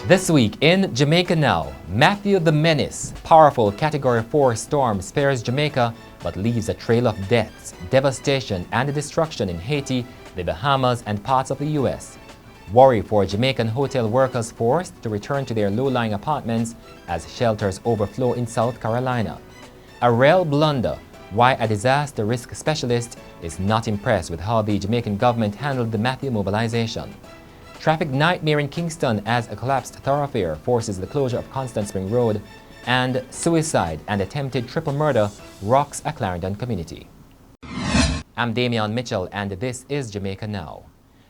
This week in Jamaica Now, Matthew the Menace, powerful Category 4 storm spares Jamaica but leaves a trail of deaths, devastation and destruction in Haiti, the Bahamas and parts of the U.S. Worry for Jamaican hotel workers forced to return to their low-lying apartments as shelters overflow in South Carolina. A real blunder, why a disaster risk specialist is not impressed with how the Jamaican government handled the Matthew mobilization. Traffic nightmare in Kingston as a collapsed thoroughfare forces the closure of Constant Spring Road, and suicide and attempted triple murder rocks a Clarendon community. I'm Damian Mitchell and this is Jamaica Now.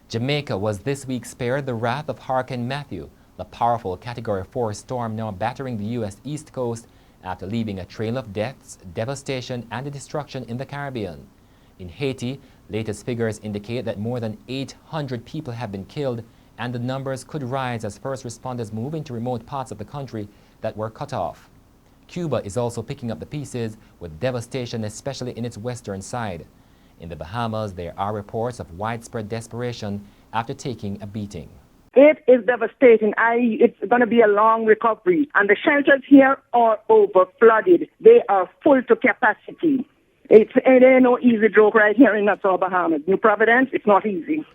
Jamaica was this week spared the wrath of Hurricane Matthew, the powerful Category 4 storm now battering the U.S. East Coast after leaving a trail of deaths, devastation and destruction in the Caribbean. In Haiti, latest figures indicate that more than 800 people have been killed, and the numbers could rise as first responders move into remote parts of the country that were cut off. Cuba is also picking up the pieces with devastation, especially in its western side. In the Bahamas, there are reports of widespread desperation after taking a beating. It is devastating. It's going to be a long recovery. And the shelters here are over flooded. They are full to capacity. It ain't no easy joke right here in Nassau, Bahamas. New Providence, it's not easy.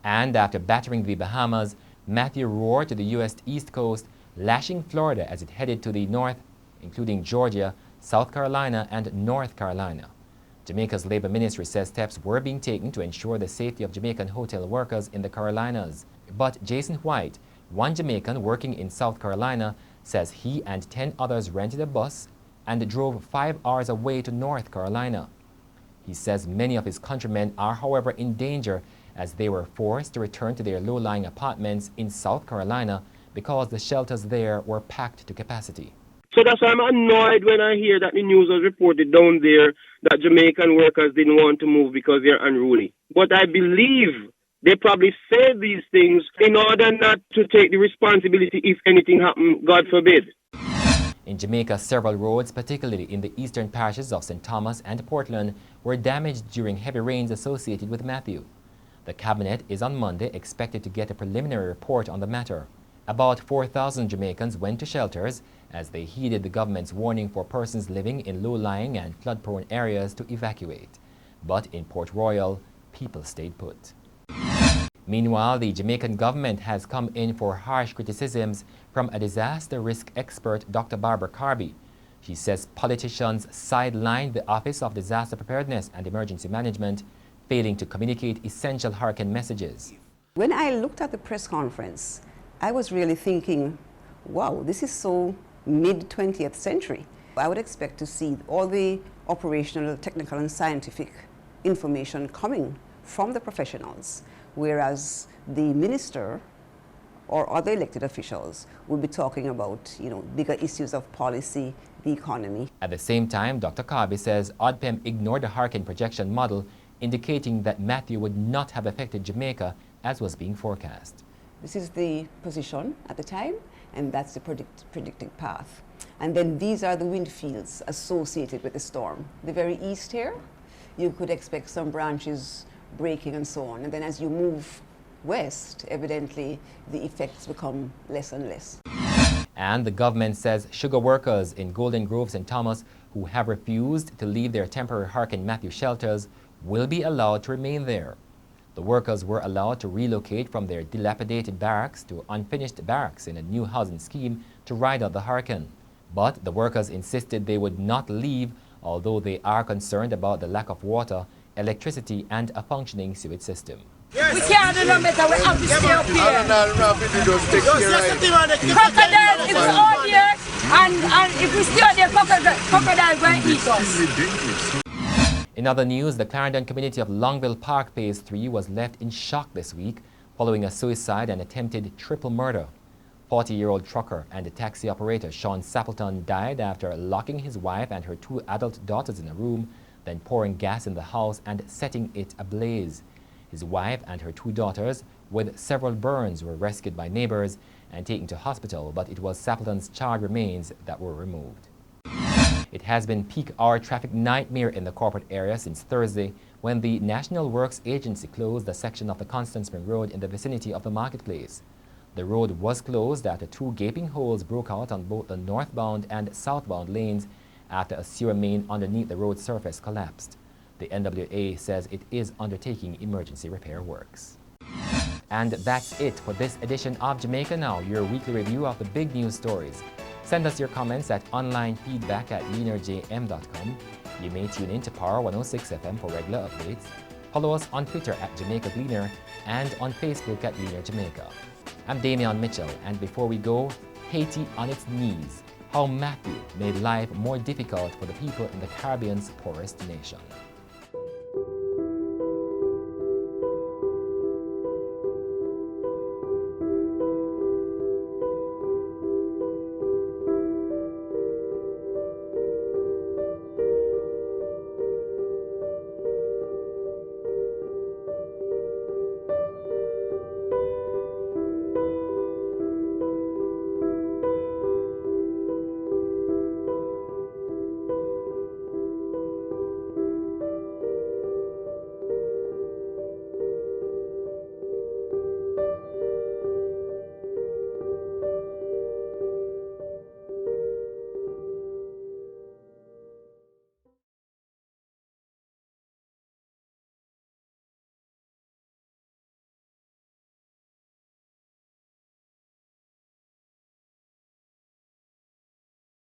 And after battering the Bahamas, Matthew roared to the U.S. East Coast, lashing Florida as it headed to the north, including Georgia, South Carolina, and North Carolina. Jamaica's Labor Ministry says steps were being taken to ensure the safety of Jamaican hotel workers in the Carolinas. But Jason White, one Jamaican working in South Carolina, says he and 10 others rented a bus and drove 5 hours away to North Carolina. He says many of his countrymen are, however, in danger as they were forced to return to their low-lying apartments in South Carolina because the shelters there were packed to capacity. So that's why I'm annoyed when I hear that the news was reported down there that Jamaican workers didn't want to move because they're unruly. But I believe they probably say these things in order not to take the responsibility if anything happened, God forbid. In Jamaica, several roads, particularly in the eastern parishes of St. Thomas and Portland, were damaged during heavy rains associated with Matthew. The cabinet is on Monday expected to get a preliminary report on the matter. About 4,000 Jamaicans went to shelters as they heeded the government's warning for persons living in low-lying and flood-prone areas to evacuate. But in Port Royal, people stayed put. Meanwhile, the Jamaican government has come in for harsh criticisms from a disaster risk expert, Dr. Barbara Carby. She says politicians sidelined the Office of Disaster Preparedness and Emergency Management, failing to communicate essential hurricane messages. When I looked at the press conference, I was really thinking, wow, this is so mid-20th century. I would expect to see all the operational, technical and scientific information coming from the professionals, whereas the minister or other elected officials will be talking about, bigger issues of policy, the economy. At the same time, Dr. Carby says ODPEM ignored the hurricane projection model, indicating that Matthew would not have affected Jamaica as was being forecast. This is the position at the time, and that's the predicted path. And then these are the wind fields associated with the storm. The very east here, you could expect some branches breaking and so on. And then as you move west, evidently the effects become less and less. And the government says sugar workers in Golden Grove, St. Thomas, who have refused to leave their temporary Hurricane Matthew shelters will be allowed to remain there. The workers were allowed to relocate from their dilapidated barracks to unfinished barracks in a new housing scheme to ride out the hurricane. But the workers insisted they would not leave, although they are concerned about the lack of water, electricity and a functioning sewage system. Yes. We can't do no better, we have to stay up here. Crocodile is out here, and if we stay out there, crocodile will eat us. In other news, the Clarendon community of Longville Park Phase 3 was left in shock this week following a suicide and attempted triple murder. 40-year-old trucker and taxi operator Sean Sappleton died after locking his wife and her 2 adult daughters in a room, then pouring gas in the house and setting it ablaze. His wife and her 2 daughters, with several burns, were rescued by neighbors and taken to hospital, but it was Sappleton's charred remains that were removed. It has been peak hour traffic nightmare in the corporate area since Thursday when the National Works Agency closed a section of the Constant Spring Road in the vicinity of the marketplace. The road was closed after 2 gaping holes broke out on both the northbound and southbound lanes after a sewer main underneath the road surface collapsed. The NWA says it is undertaking emergency repair works. And that's it for this edition of Jamaica Now, your weekly review of the big news stories. Send us your comments at onlinefeedback@leanerjm.com. You may tune in to Power 106 FM for regular updates. Follow us on Twitter @Jamaica Gleaner and on Facebook @Leaner Jamaica. I'm Damian Mitchell, and before we go, Haiti on its knees. How Matthew made life more difficult for the people in the Caribbean's poorest nation.